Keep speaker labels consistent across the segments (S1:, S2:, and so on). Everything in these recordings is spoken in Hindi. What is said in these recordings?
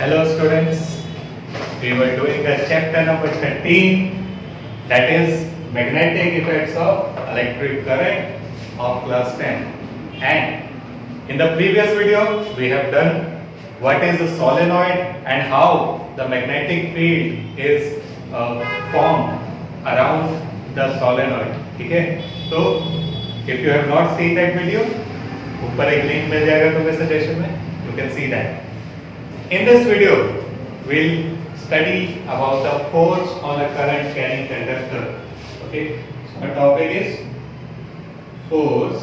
S1: Hello students, we were doing a chapter number 13, that is magnetic effects of electric current of class 10. And in the previous video we have done what is a solenoid and how the magnetic field is formed around the solenoid. ठीक है? तो if you have not seen that video, ऊपर एक link मिल जाएगा तुम्हें suggestion में, you can see that. In this video, we'll study about the force on a current carrying conductor. Okay, so our topic is force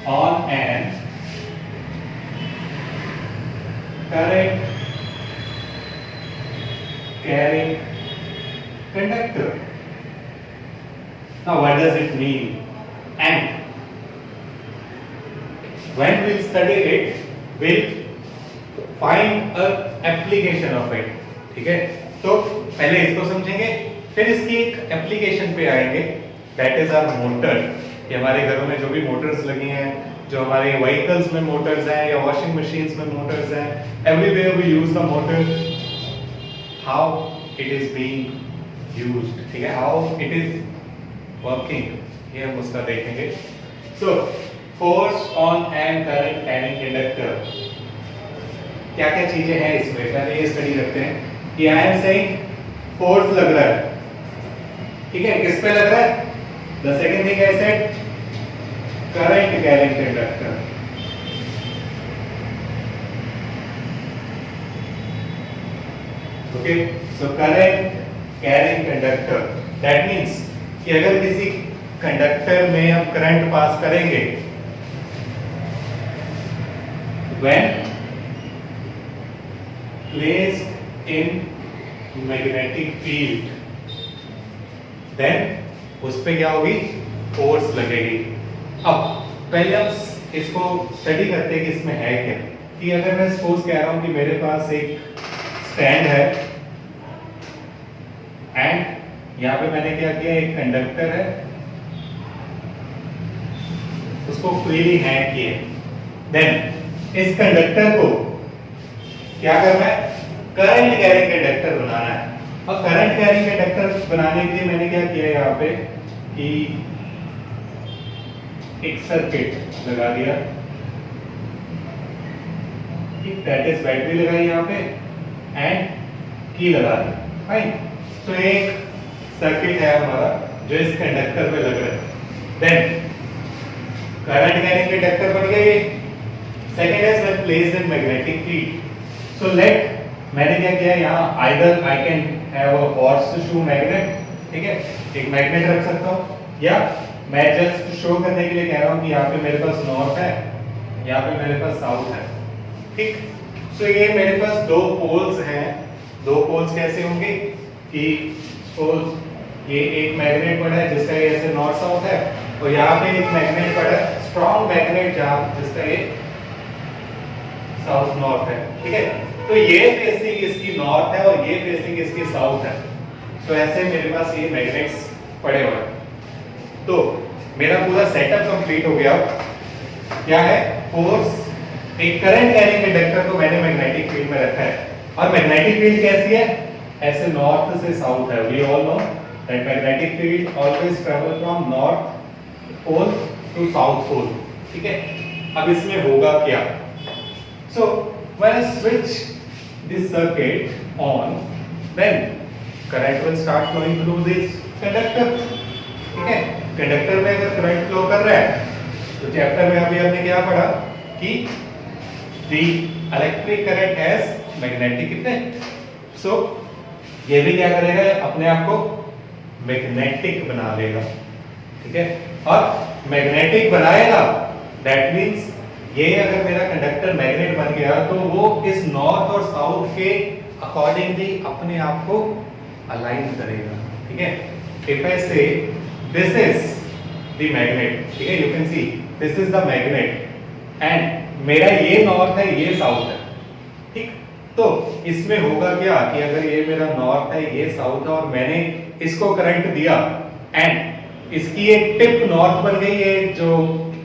S1: on an current carrying conductor. Now, what does it mean? And when we'll study it, we'll find a application of it. ठीक है, तो पहले इसको समझेंगे, फिर इसकी एक एप्लीकेशन पे आएंगे, दैट इज आवर मोटर. कि हमारे घरों में जो भी मोटर्स लगी हैं, जो हमारे व्हीकल्स में मोटर्स हैं या वॉशिंग मशीन्स में मोटर्स हैं, everywhere we use the motor, how it is being used. ठीक है, हाउ इट इज वर्किंग, ये हम उसका देखेंगे. So force on an current carrying conductor, क्या क्या चीजें हैं इसमें, पहले ये स्टडी करते हैं कि आई एम सेइंग फोर्स लग रहा है. ठीक है, किस पे लग रहा है? The second thing I said current carrying conductor. Okay, so current carrying conductor, that means कि अगर किसी कंडक्टर में हम करंट पास करेंगे, when placed in magnetic field, then उस पे क्या होगी? फोर्स लगेगी. अब पहले हम इसको स्टडी करते हैं कि इसमें है क्या. कि अगर मैं सपोज कह रहा हूं कि मेरे पास एक स्टैंड है एंड यहाँ पे मैंने क्या किया, एक कंडक्टर है, उसको फ्रीली हैंग किए. देन इस कंडक्टर को क्या करना है? करंट कैरिंग कंडक्टर बनाना है. और करंट कैरिंग कंडक्टर बनाने के लिए मैंने क्या किया यहाँ पे कि एक सर्किट लगा दिया, दैट इज बैटरी लगाई यहाँ पे एंड की लगा दी. फाइन, तो एक सर्किट है हमारा जो इस कंडक्टर पे लग रहा है. देन करंट कैरिंग कंडक्टर बन गया. Second is when placed in magnetic field. So let मैंने क्या किया यहाँ, either I can have a horseshoe magnet. ठीक है, एक मैग्नेट रख सकता हूँ, या मैं जस्ट शो करने के लिए कह रहा हूँ कि यहाँ पे मेरे पास नॉर्थ है, यहाँ पे मेरे पास साउथ है. ठीक, सो ये मेरे पास दो पोल्स हैं. दो पोल्स कैसे होंगे कि सपोज ये एक मैग्नेट पड़ा है जिसका ये ऐसे नॉर्थ साउथ है, और यहाँ पे एक मैग्नेट पड़ा है, स्ट्रॉन्ग मैग्नेट जहाँ जिसका ये साउथ नॉर्थ है. ठीक है, तो ये फेसिंग इसकी नॉर्थ है और ये फेसिंग इसकी साउथ है. तो ऐसे मेरे पास ये मैग्नेट्स पड़े हुए हैं. तो मेरा पूरा सेटअप कंप्लीट हो गया. क्या है? फोर्स, एक करंट कैरिंग कंडक्टर को मैंने मैग्नेटिक फील्ड में रखा है, और मैग्नेटिक फील्ड कैसी है? ऐसे नॉर्थ से साउथ है. We all know that magnetic field always travel from north pole to south pole. ठीक है, अब इसमें होगा क्या? So when I switch this circuit on, then current will start flowing through this conductor. ठीक है, कंडक्टर में अगर करंट फ्लो कर रहा है, तो चैप्टर में अभी हमने क्या पढ़ा कि the electric current has magnetic effect. So ये भी क्या करेगा? अपने आप को मैग्नेटिक बना लेगा. ठीक है, और मैग्नेटिक बनाएगा, that means ये अगर मेरा कंडक्टर मैग्नेट बन गया तो वो इस नॉर्थ और साउथ के अकॉर्डिंगली अपने आप को अलाइन करेगा. ठीक है, इफ आई से दिस इज द मैग्नेट, ठीक है, you can see this is the magnet and मेरा ये नॉर्थ है, ये साउथ है. ठीक, तो इसमें होगा क्या कि अगर ये मेरा नॉर्थ है, ये साउथ है, और मैंने इसको करंट दिया एंड इसकी एक टिप नॉर्थ बन गई, ये जो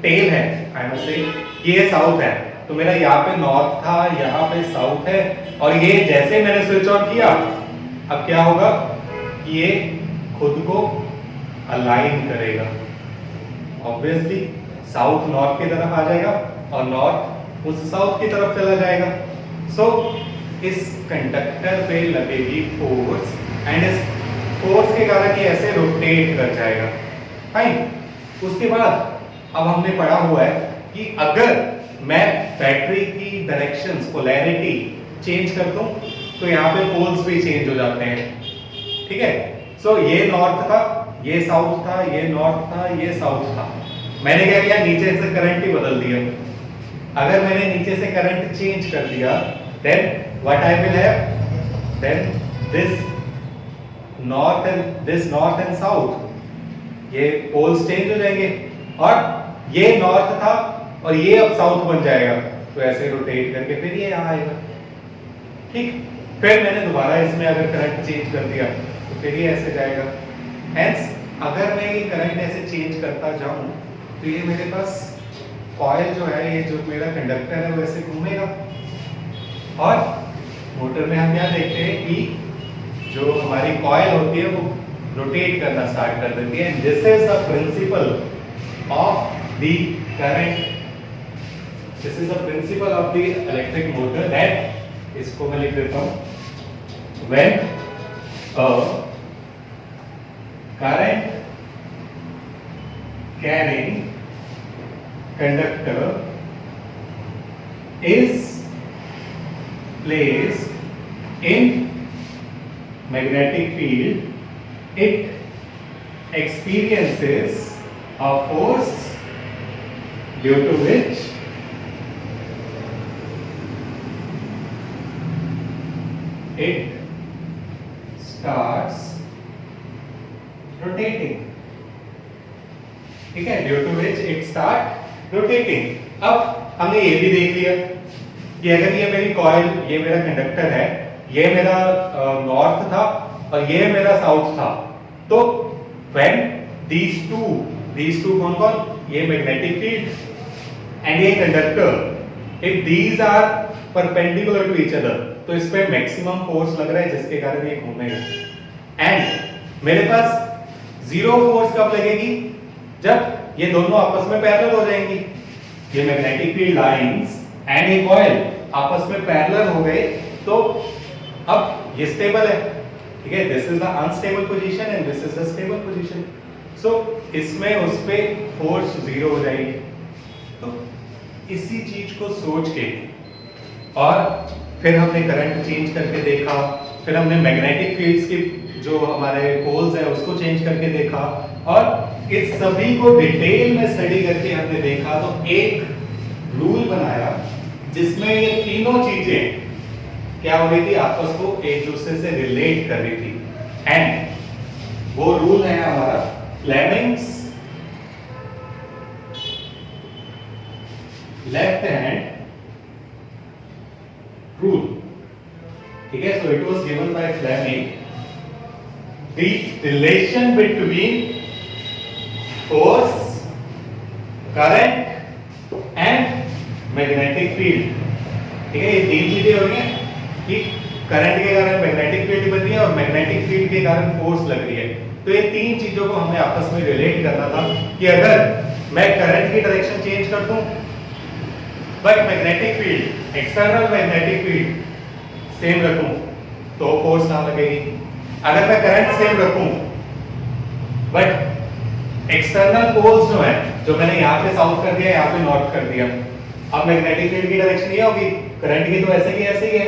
S1: टेल है आई मस्ट से ये साउथ है, तो मेरा यहाँ पे नॉर्थ था, यहाँ पे साउथ है, और ये जैसे मैंने स्विच ऑन किया अब क्या होगा कि ये खुद को अलाइन करेगा। ऑब्वियसली साउथ नॉर्थ की तरफ आ जाएगा और नॉर्थ उस साउथ की तरफ चला जाएगा। सो इस कंडक्टर पे लगेगी फोर्स एंड इस फोर्स के कारण ये ऐसे रोटेट कर जाएगा। फाइन। उसके बाद अब हमने पढ़ा हुआ है कि अगर मैं बैटरी की डायरेक्शंस पोलैरिटी चेंज कर दूं तो यहाँ पे पोल्स भी चेंज हो जाते हैं। ठीक है। सो ये नॉर्थ था, ये साउथ था, ये नॉर्थ था, ये साउथ था। मैंने क्या किया, नीचे से करंट ही बदल दिया। अगर मैंने नीचे से करंट चेंज कर दिया then what I will have, then this north and south, ये पोल्स चेंज हो जाएंगे और ये नॉर्थ था और ये अब साउथ बन जाएगा। तो ऐसे रोटेट करके फिर ये यहाँ आएगा। ठीक। फिर मैंने दोबारा इसमें अगर करंट चेंज कर दिया तो फिर ये ऐसे जाएगा। हेंस अगर मैं ये करंट ऐसे चेंज करता जाऊं तो ये मेरे पास कॉइल जो है, ये जो मेरा कंडक्टर है वो ऐसे घूमेगा। और मोटर में हम क्या देखते हैं कि जो हमारी कॉइल होती है वो रोटेट करना स्टार्ट कर देती है। This is the principle of the current, this is the principle of the electric motor. That इसको मैं लिख देता हूं, when a current carrying conductor is placed in magnetic field, it experiences a force due to which it starts rotating। ठीक है, due to which it start rotating. अब हमने ये भी देख लिया कि अगर ये मेरी कॉइल, ये मेरा कंडक्टर है, ये मेरा नॉर्थ था और ये मेरा साउथ था, तो व्हेन these two कौन कौन, ये मैग्नेटिक फील्ड एंड ये conductor, if these are perpendicular to each other, तो इस पे मैक्सिमम फोर्स लग रहा है जिसके कारण ये घूमेगा। एंड मेरे पास जीरो फोर्स कब लगेगी, जब ये दोनों आपस में पैरेलल हो जाएंगी। ये मैग्नेटिक फील्ड लाइंस एंड ये कॉइल आपस में पैरेलल हो गए तो अब ये स्टेबल है। ठीक है, this is the unstable position and this is the stable position. So इसमें उस पे फोर्स जीरो हो जाएगी। तो इसी चीज को सोच के और फिर हमने करंट चेंज करके देखा, फिर हमने मैग्नेटिक फील्ड्स की जो हमारे पोल्स है उसको चेंज करके देखा और इस सभी को डिटेल में स्टडी करके हमने देखा तो एक रूल बनाया जिसमें ये तीनों चीजें क्या हो रही थी, आपस को एक दूसरे से रिलेट कर रही थी। एंड वो रूल है हमारा फ्लेमिंग्स लेफ्ट हैंड रूल। ठीक है, so it was given by Fleming, the relation between force, current and magnetic field। ठीक है, ये तीन चीजें हो रही हैं कि करंट के कारण मैग्नेटिक फील्ड बन रही है और मैग्नेटिक फील्ड के कारण फोर्स लग रही है। तो ये तीन चीजों को हमें आपस में रिलेट करना था कि अगर मैं करंट की डायरेक्शन चेंज कर दूं but magnetic field, external magnetic field same रखूं तो फोर्स ना लगेगी। अगर मैं करंट सेम रखूं बट एक्सटर्नल पोल्स जो है, जो मैंने यहाँ पे साउथ कर दिया, यहाँ पे नॉर्थ कर दिया, अब मैग्नेटिक फील्ड की डायरेक्शन ये होगी, करंट की तो ऐसे ही है,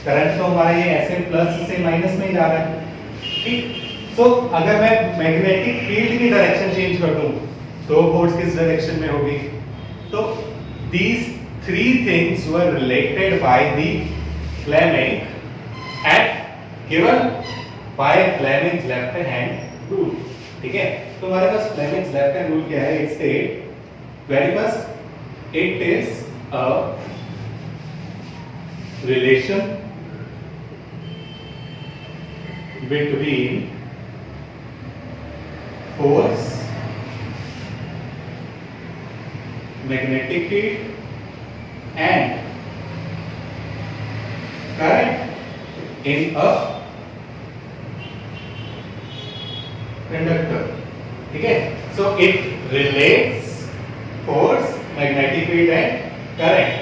S1: करंट तो हमारा ये ऐसे प्लस से माइनस में ही जा रहा है। ठीक। सो अगर मैं मैग्नेटिक फील्ड की डायरेक्शन चेंज कर दूं तो फोर्स किस डायरेक्शन में होगी। तो these three things were related by the Fleming and given by Fleming's left hand rule। ठीक है, तो हमारे पास फ्लेमिंग्स लेफ्ट हैंड रूल क्या है, it state very first it is a relation between force, magnetic field and current in a conductor. ठीक है, so it relates force, magnetic field and current.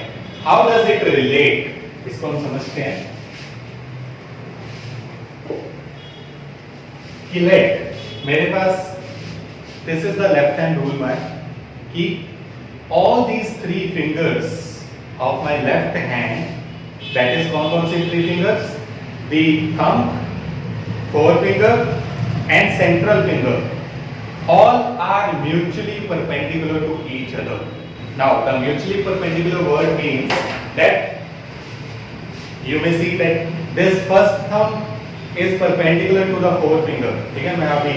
S1: How does it relate? इसको हम समझते हैं कि लेट मेरे पास this is the left hand rule man कि all these three fingers of my left hand, that is कौन से three fingers, the thumb, forefinger and central finger, all are mutually perpendicular to each other. Now the mutually perpendicular word means that you may see that this first thumb is perpendicular to the forefinger. ठीक है, मैं अभी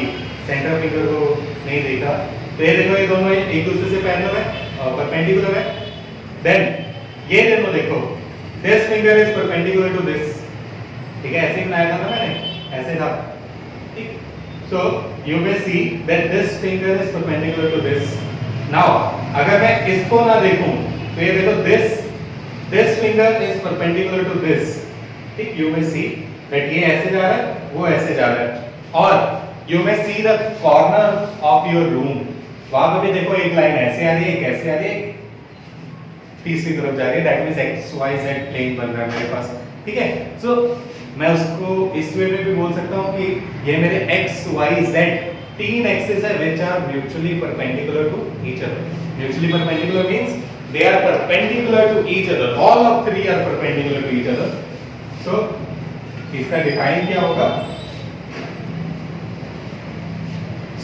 S1: सेंटर फिंगर को नहीं देखा, तो ये देखो ये दोनों एक दूसरे से पैरेलल है, परपेंडिकुलर है. देन ये दोनों देखो, this finger is perpendicular to this. ठीक है, ऐसे बनाया था ना मैंने, ऐसे था. ठीक, so you may see that this finger is perpendicular to this. Now अगर मैं इसको ना देखूं तो ये देखो this finger is perpendicular to this. ठीक, यू मे सी दैट ये ऐसे जा रहा है, वो ऐसे जा रहा है. और you may see the corner of your room, वहां पे भी देखो एक लाइन ऐसे आ रही है, कैसे आ रही है, तीसरी तरफ जा रही है. That means X Y Z plane बन रहा है मेरे पास. ठीक है, सो मैं उसको इस वे में भी बोल सकता हूं कि ये मेरे एक्स वाई जेड तीन एक्सिस है which are mutually perpendicular to each other. Mutually perpendicular means they are perpendicular to each other. All of three are perpendicular to each other. So इसका डिफाइन क्या होगा?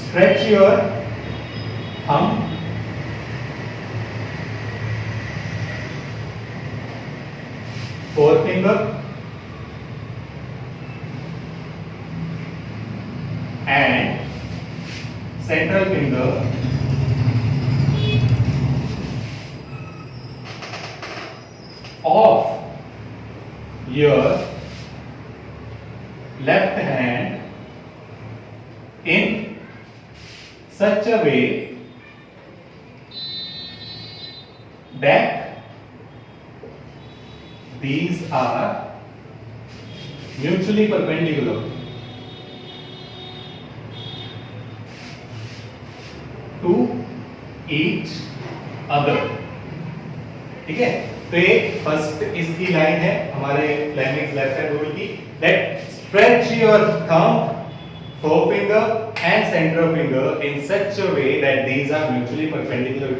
S1: Stretch your thumb forefinger and central finger of your left hand in such a way that these are mutually perpendicular to each other. ठीक है, तो ये फर्स्ट इसकी लाइन है हमारे फ्लेमिंग्स लेफ्ट हैंड रूल की, that stretch your thumb, forefinger and central finger in such a way that these are mutually perpendicular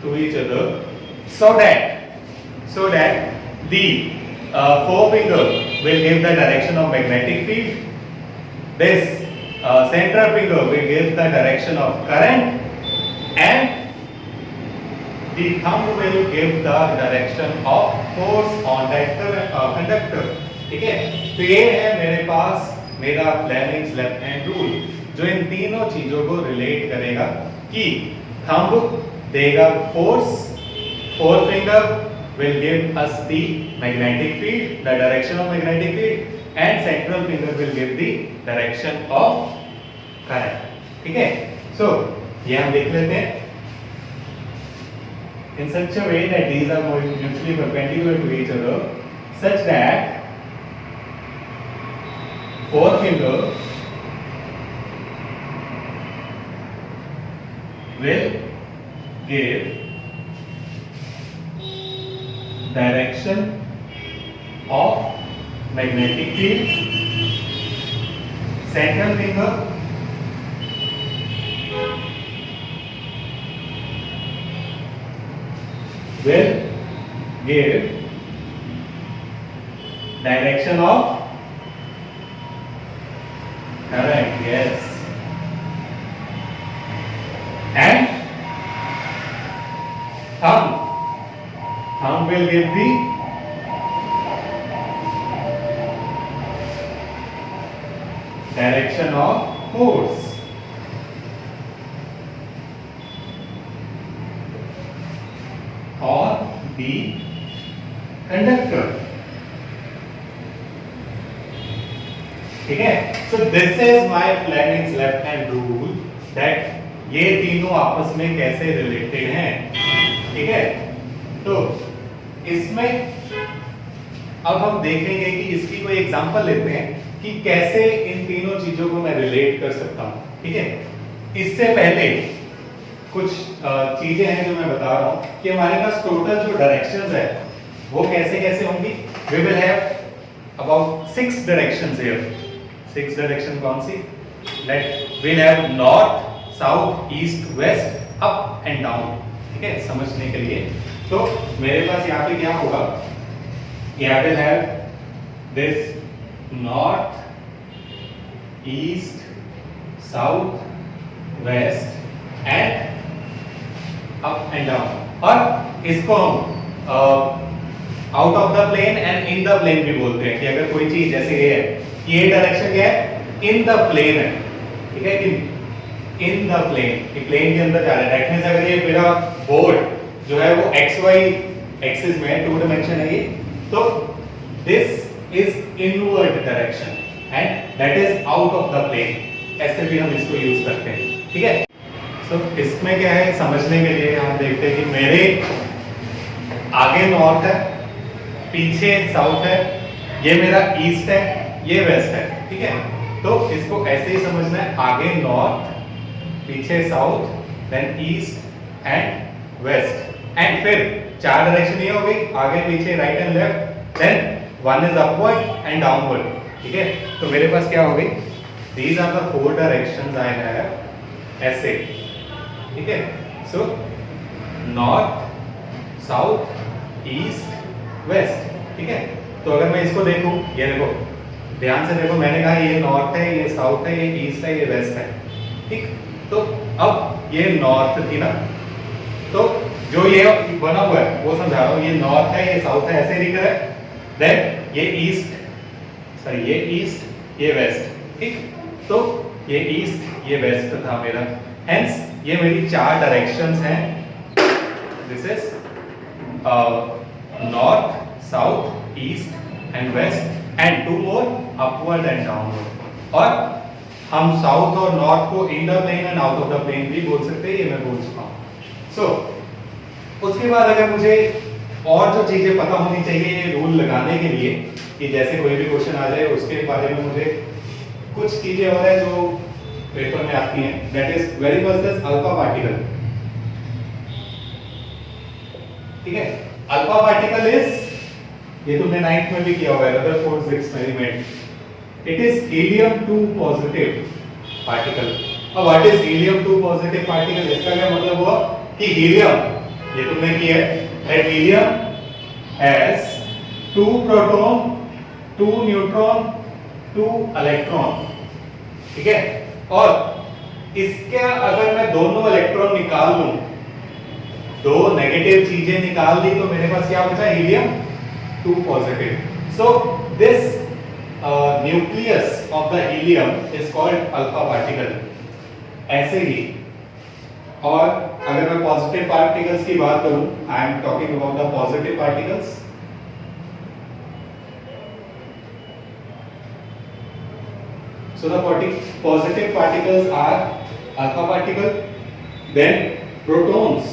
S1: to each other, so that the forefinger will give the direction of magnetic field, this central finger will give the direction of current, and the thumb will give the direction of force on that conductor. ठीक है, तो ये है मेरे पास मेरा फ्लेमिंग्स लेफ्ट हैंड रूल, जो इन तीनों चीजों को रिलेट करेगा कि थंब देगा force, फोरफिंगर will give us the magnetic field, the direction of magnetic field, and central finger will give the direction of current. ठीक है, so ये हम देख लेते हैं. In such a way that these are mutually perpendicular to each other, such that forefinger will give direction of magnetic field, central finger will give direction of current. Yes, and thumb will give the direction of force. Or the conductor. ठीक है, so this is my Fleming's left hand rule that ये तीनों आपस में कैसे रिलेटेड हैं. ठीक है, तो इसमें अब हम देखेंगे कि इसकी कोई एग्जांपल लेते हैं कि कैसे इन तीनों चीजों को मैं रिलेट कर सकता हूं। ठीक है, इससे पहले कुछ चीजें हैं जो मैं बता रहा हूं कि हमारे पास टोटल जो डायरेक्शंस है वो कैसे कैसे होंगी। We will have about 6 directions here. 6 direction कौन सी? Let will have north, south, east, west, up and down. ठीक है, समझने के लिए तो मेरे पास यहाँ पे क्या होगा, यहाँ will have this north, east, south, west and up and down. और इसको हम out of the plane and in the plane भी बोलते हैं कि अगर कोई चीज जैसे ये है, ये डायरेक्शन क्या है, इन द प्लेन है। ठीक है, इन द प्लेन, ये प्लेन के अंदर जा रहा है। दैट मींस अगर ये मेरा बोर्ड जो है वो एक्स वाई एक्सिस में है, 2 डायमेंशन है ये, तो this is inward direction and that is out of the plane. ऐसे भी हम इसको यूज करते हैं। ठीक है, सो इसमें क्या है समझने के लिए हम देखते हैं कि मेरे आगे नॉर्थ है, पीछे साउथ है, ये मेरा ईस्ट है, ये वेस्ट है। ठीक है, तो इसको ऐसे ही समझना है, आगे नॉर्थ, पीछे south, then east and west and फिर 4 डायरेक्शन ये हो गई, आगे पीछे right and left, then one is upward and downward. ठीक है, तो मेरे पास क्या हो गई, these are the 4 directions I have ऐसे। ठीक है, so north, south, east, west. ठीक है, तो अगर मैं इसको देखूं, ये देखो ध्यान से देखो, मैंने कहा ये नॉर्थ है, ये साउथ है, ये ईस्ट है, ये वेस्ट है। ठीक, तो अब ये नॉर्थ थी ना, तो जो ये बना हुआ है वो समझा रहा हूं, ये नॉर्थ है, ये साउथ है, ऐसे लिख रहा है, देन ये ईस्ट, सॉरी ये ईस्ट, ये वेस्ट। ठीक, तो ये ईस्ट, ये वेस्ट था मेरा, हेंस ये मेरी 4 डायरेक्शंस हैं। This is north, south, east and west and 2 more upward and downward. और हम साउथ और नॉर्थ को in the plane and out of the plane भी बोल सकते हैं, ये मैं बोल चुका हूं। सो उसके बाद अगर मुझे और जो चीजें पता होनी चाहिए ये रूल लगाने के लिए, कि जैसे कोई भी क्वेश्चन आ जाए उसके बारे में मुझे कुछ चीजें और है जो पेपर में आती हैं, that is very much this alpha particle. ठीक है, अल्फा पार्टिकल इज, ये तुमने 9th में भी किया होगा, Rutherford's experiment. It is helium two positive particle. अब what is helium two positive particle? इसका क्या मतलब हुआ कि हीलियम, ये तुमने किया है, that helium has 2 proton, 2 neutron, 2 electron. ठीक है, और इसका अगर मैं दोनों इलेक्ट्रॉन निकाल लूं, 2 नेगेटिव चीजें निकाल दी, तो मेरे पास क्या बचा, helium two positive. So this nucleus of the helium is called alpha particle. ऐसे ही, और अगर मैं पॉजिटिव पार्टिकल्स की बात करूं, I am talking about the positive particles. So the positive particles are alpha particle, then protons.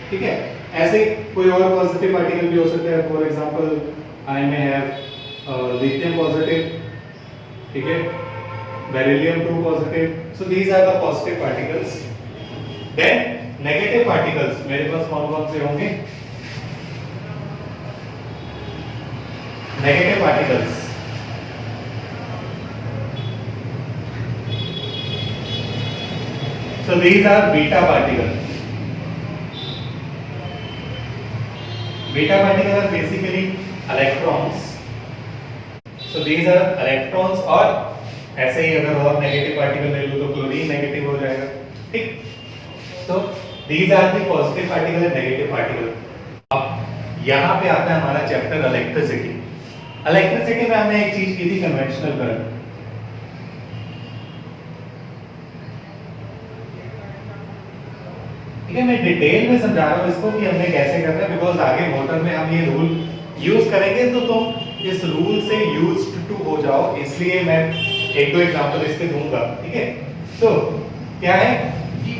S1: ठीक है, ऐसे कोई और पॉजिटिव पार्टिकल भी हो सकते हैं। For example I may have lithium positive, ठीक है, beryllium two positive. So these are the positive particles. Then negative particles मेरे पास कौन कौन से होंगे? Negative particles, so these are beta particles. Beta particles are basically electrons. So these are electrons, और ऐसे ही अगर और नेगेटिव पार्टिकल ले लूं तो क्लोरीन नेगेटिव हो जाएगा। ठीक, so these are the positive particle and negative particle. अब यहाँ पे आता है हमारा चैप्टर इलेक्ट्रिसिटी। इलेक्ट्रिसिटी में हमने एक चीज की थी, कन्वेंशनल करंट। ठीक है, मैं डिटेल में समझा रहा हूं इसको कि हमने कैसे करना है, बिकॉज आगे मोटर में हम ये रूल यूज करेंगे तो तुम इस रूल से यूज्ड टू हो जाओ, इसलिए मैं 1-2 एग्जांपल इसके दूंगा। ठीक है, तो क्या है कि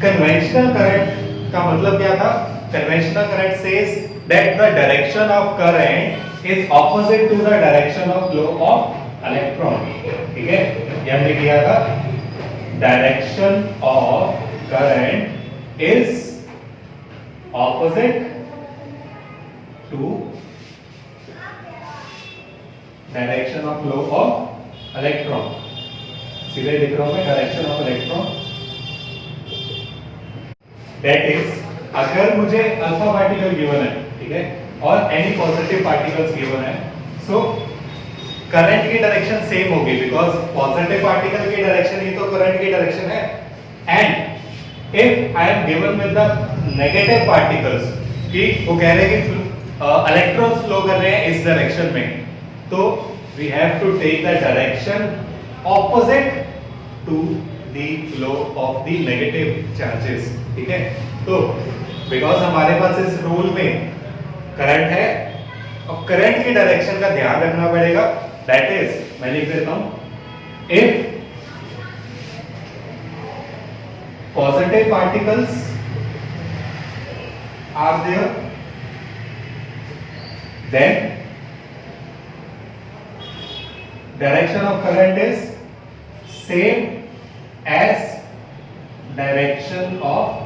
S1: कन्वेंशनल करंट का मतलब क्या था? conventional current says that the direction of current is opposite to the direction of flow of electron. ठीक है, ये हमने किया था, direction of current is opposite to direction of flow of electron. सीधे लिख रहा हूं मैं, direction of electron, that is अगर मुझे अल्फा पार्टिकल गिवन है, ठीक है, और एनी पॉजिटिव पार्टिकल्स गिवन है, सो करंट की डायरेक्शन सेम होगी, बिकॉज पॉजिटिव पार्टिकल की डायरेक्शन ही तो करंट की डायरेक्शन है. And if I am given with the negative particles, कि वो कह रहे हैं कि इलेक्ट्रॉन्स फ्लो कर रहे हैं इस डायरेक्शन में, तो we have to take the direction opposite to the flow of the negative charges. ठीक है, तो बिकॉज हमारे पास इस रूल में करंट है, अब करंट की डायरेक्शन का ध्यान रखना पड़ेगा. दैट इज, मैं लिख देता हूं, if positive particles are there, then direction of current is same as direction of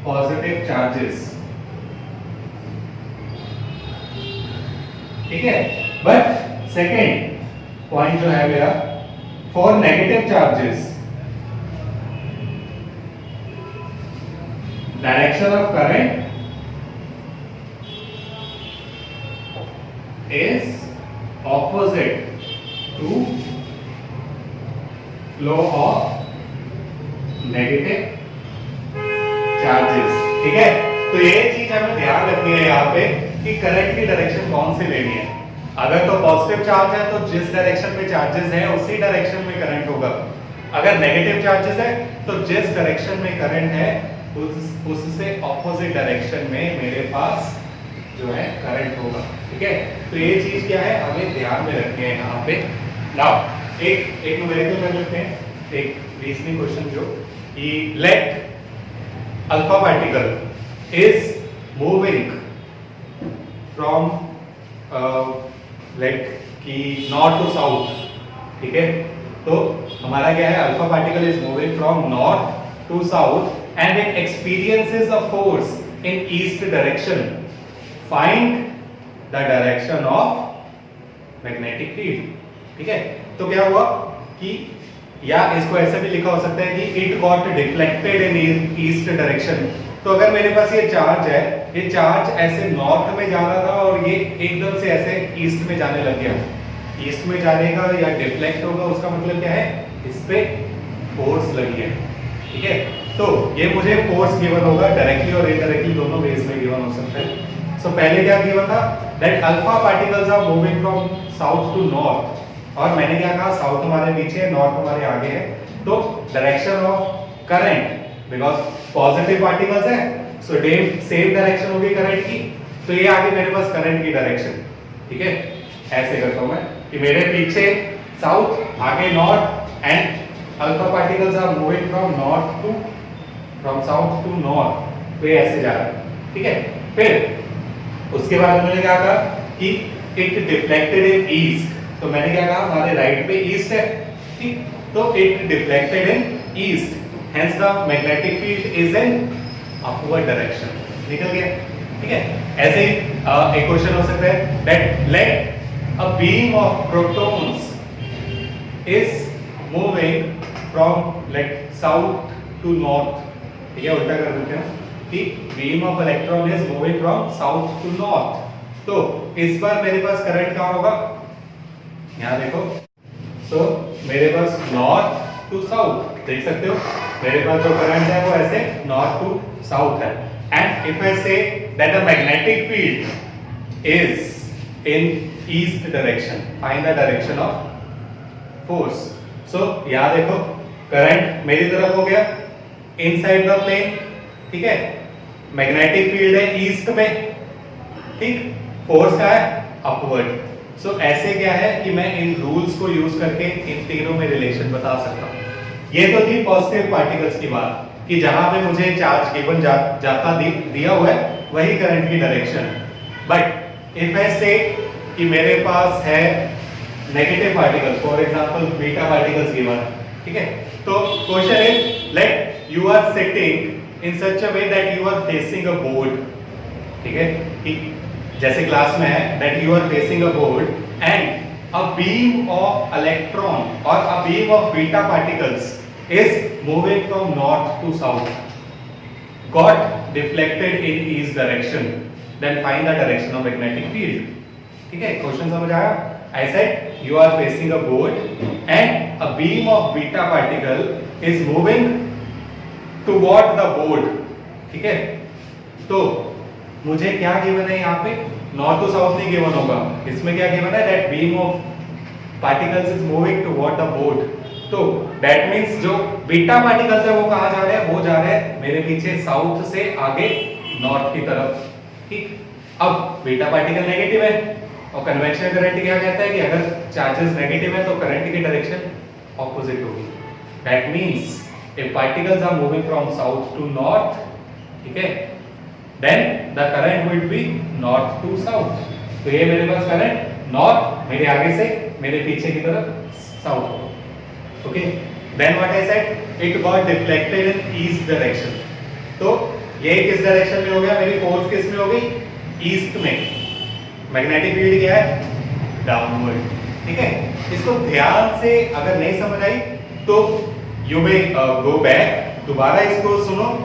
S1: positive charges. ठीक है, बट सेकेंड पॉइंट जो है मेरा, for negative charges direction of current is opposite to flow of negative charges. ठीक है, तो ये चीज हमें ध्यान रखनी है यहाँ पे कि करंट की डायरेक्शन कौन सी लेनी है. अगर तो पॉजिटिव चार्ज है तो जिस डायरेक्शन में चार्जेस हैं उसी डायरेक्शन में करंट होगा. अगर नेगेटिव चार्जेस है तो जिस डायरेक्शन में करंट है उससे ऑपोजिट डायरेक्शन में मेरे पास जो है करंट होगा. ठीक है, तो ये चीज क्या है हमें ध्यान में रखनी है यहाँ पे. नाउ एक न्यूमेरिकल कर लेते हैं, एक रीजनिंग क्वेश्चन जो कि let alpha particle is moving from let की नॉर्थ टू साउथ. ठीक है, तो हमारा क्या है, alpha particle is moving from north to south and it experiences a force in east direction. Find the direction of magnetic field. ठीक है, तो क्या हुआ कि, या इसको ऐसे भी लिखा हो सकता है कि it got deflected in east direction. तो अगर मेरे पास ये चार्ज है, ये चार्ज ऐसे नॉर्थ में जा रहा था और ये एकदम से ऐसे ईस्ट में जाने लग गया. ईस्ट में जाने का या डिफ्लेक्ट होगा उसका मतलब क्या है, इस पे फोर्स लगी है. ठीक है, तो ये मुझे फोर्स गिवन होगा, डायरेक्टली और इनडायरेक्टली दोनों वेज में गिवन हो सकता है. सो पहले क्या गिवन था, that alpha particles are moving from south to north, और मैंने क्या कहा, साउथ हमारे पीछे है, नॉर्थ हमारे आगे है. तो direction of current, because positive particles है, सो सेम डायरेक्शन होगी करंट की, तो ये आगे मेरे पास करंट की डायरेक्शन. ठीक है, ऐसे करता हूं मैं कि मेरे पीछे साउथ, आगे north, and alpha particles are moving from south to north, तो ये ऐसे जा रहा है. ठीक है, फिर उसके बाद मैंने क्या कहा कि इट डिफ्लेक्टेड इन ईस्ट. तो मैंने क्या कहा, हमारे राइट पे ईस्ट है. ठीक, तो it deflected in east, hence the magnetic field is in upward direction. निकल गया. ठीक है, ऐसे ही एक क्वेश्चन हो सकता है, that let a beam of protons is moving from let south to north. ठीक है, उल्टा कर देते हैं कि beam of electron is moving from south to north. तो इस बार मेरे पास करंट कहां होगा, यहां देखो. तो मेरे पास नॉर्थ टू साउथ, देख सकते हो मेरे पास जो करंट है वो ऐसे नॉर्थ टू साउथ है. And if I say that the magnetic field is in east direction, find the direction of force. So यहां देखो करंट मेरी तरफ हो गया, इनसाइड द प्लेन. ठीक है, मैग्नेटिक फील्ड है ईस्ट में. ठीक, फोर्स का है अपवर्ड. सो ऐसे क्या है कि मैं इन रूल्स को यूज करके इन तीनों में रिलेशन बता सकता हूं. ये तो थी पॉजिटिव पार्टिकल्स की बात कि जहां पे मुझे चार्ज गिवन जाता दिया हुआ है वही करंट की डायरेक्शन है। बट इफ आई से कि मेरे पास है negative particle, for example beta particles given, ठीक है, तो question is let you are sitting in such a way that you are facing a board, ठीक है, कि जैसे क्लास में है that you are facing a board and a beam of electron or a beam of beta particles is moving from north to south, got deflected in east direction, then find the direction of magnetic field. ठीक है, क्वेश्चन समझ आया? I said you are facing a board and a beam of beta particle is moving toward the board, ठीक है, तो मुझे क्या गिवन है यहाँ पे? नॉर्थ टू साउथ नहीं गिवन होगा, इसमें क्या गिवन है? That beam of particles is moving toward the board. तो दैट मींस जो बीटा पार्टिकल्स है वो कहां जा रहे हैं? वो जा रहे हैं मेरे पीछे साउथ से आगे नॉर्थ की तरफ, ठीक। अब बीटा पार्टिकल नेगेटिव है और कन्वेंशनल करंट क्या कहता है कि अगर चार्जेस नेगेटिव है तो करंट की डायरेक्शन ऑपोजिट होगी। That means if particles are moving from south to north, ठीक है, then the current will be north to south। तो ये मेरे पास करंट नॉर्थ मेरे आगे से मेरे पीछे की तरफ साउथ होगा। Okay, then what I said it got deflected in east direction। तो ये किस डायरेक्शन में हो गया? मेरी फोर्स किस में हो गई? ईस्ट में। मैग्नेटिक फील्ड क्या है? डाउनवर्ड, ठीक है। इसको ध्यान से अगर नहीं समझ आई तो यू मे गो बैक, दोबारा इसको सुनो।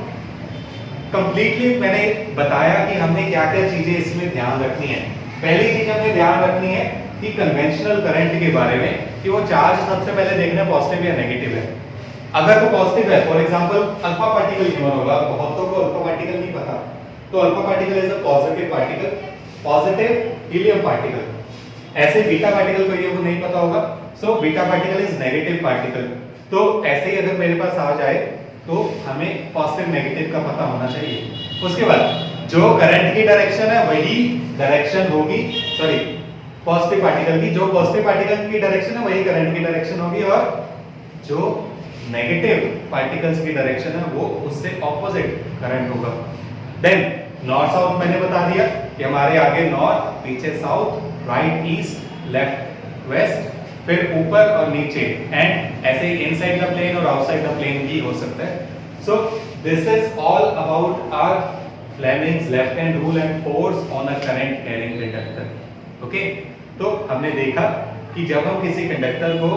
S1: कंप्लीटली मैंने बताया कि हमने क्या क्या चीजें इसमें ध्यान रखनी है। पहली चीज हमने ध्यान रखनी है कि कन्वेंशनल करंट के बारे में कि वो चार्ज सबसे पहले देखना पॉजिटिव या नेगेटिव है। अगर वो पॉजिटिव है, for example alpha particle given होगा, बहुतों को अल्फा पार्टिकल नहीं पता, तो alpha particle is a positive particle, positive helium particle. ऐसे बीटा पार्टिकल को ये नहीं पता होगा, so beta particle is negative particle. तो ऐसे ही अगर मेरे पास आ जाए तो हमें पॉजिटिव नेगेटिव का पता होना चाहिए। उसके बाद जो करंट की डायरेक्शन है वही डायरेक्शन होगी, सॉरी पॉजिटिव पार्टिकल की, जो पॉजिटिव पार्टिकल की डायरेक्शन है वही करंट की डायरेक्शन होगी, और जो नेगेटिव पार्टिकल्स की डायरेक्शन है वो उससे ऑपोजिट करंट होगा। देन नॉर्थ साउथ मैंने बता दिया कि हमारे आगे नॉर्थ, पीछे south, right east, left west, फिर ऊपर और नीचे, एंड ऐसे इनसाइड द प्लेन और आउटसाइड द प्लेन भी हो सकता है। So this is all about our Fleming's left hand rule and force on a current carrying conductor. Okay, तो हमने देखा कि जब हम किसी कंडक्टर को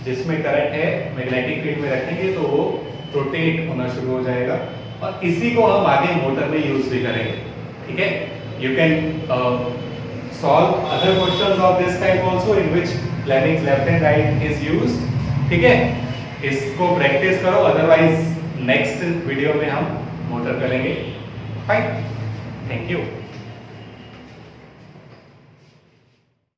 S1: जिसमें करंट है मैग्नेटिक फील्ड में रखेंगे तो वो रोटेट होना शुरू हो जाएगा, और इसी को हम आगे मोटर में यूज भी करेंगे, ठीक है। You can solve other questions of this type also in which Fleming's left and right is used, ठीक है। इसको प्रैक्टिस करो, अदरवाइज नेक्स्ट वीडियो में हम मोटर करेंगे। Fine, thank you.